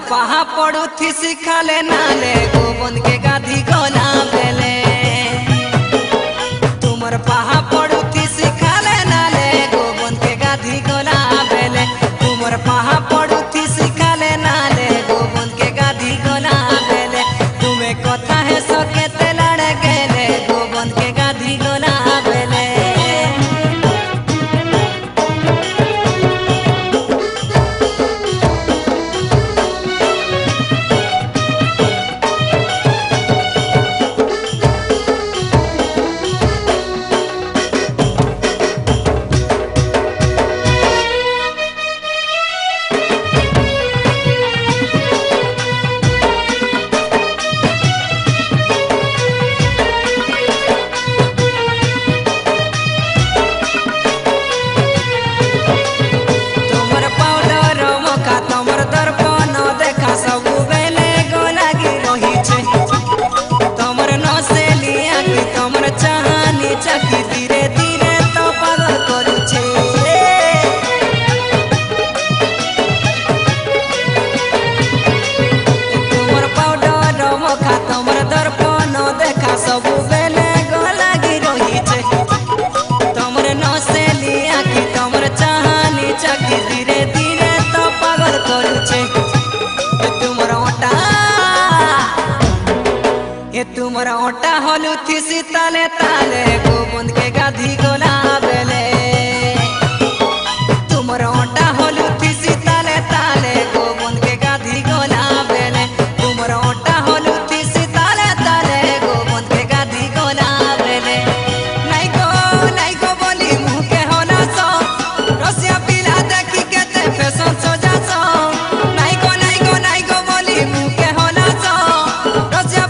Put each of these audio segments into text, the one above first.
पहा पड़ू थी सिखाले नाले गोबंद के गाधी गोला बेले तुमर पहा पड़ू थी सिखाले नाले गोबंद के गाधी गोला बेले तुमर पहा पड़ू थी सिखाले नाले गोबंद के गाधी गोला बेले तुम्हें कथा है सके ते लड़ गेले गोबंद के गाधी गोला बेले चकी धीरे धीरे तो पागल करू छे तुमर पाउडर मखा तुमर दर्पण देखा सब बेले गो लागी रही छे तुमर नसेली आखी तुमर चाहनी चकी धीरे धीरे तो पागल करू छे तुमर ओटा होलू थी सीताले ताले गोबंद के गाधी गोला बेले तुमर ओटा होलू थी सीताले ताले गोबंद के गाधी गोला बेले तुमर ओटा होलू थी सीताले ताले गोबंद के गाधी गोला बेले नहीं गो बोली मुँह के होला सो रसिया पीला देखी के ते फैशन सोजा सो नहीं गो बोली मुँह के होला सो रसिया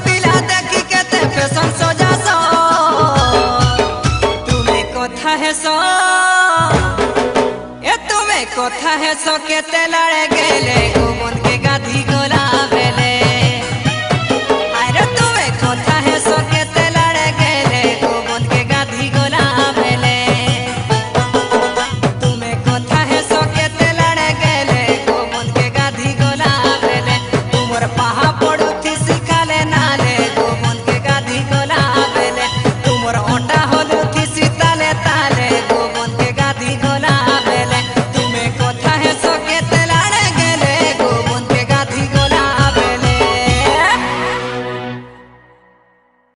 फैशन सोजा सो तुम्हें कथा है सो के ते लड़ गेले।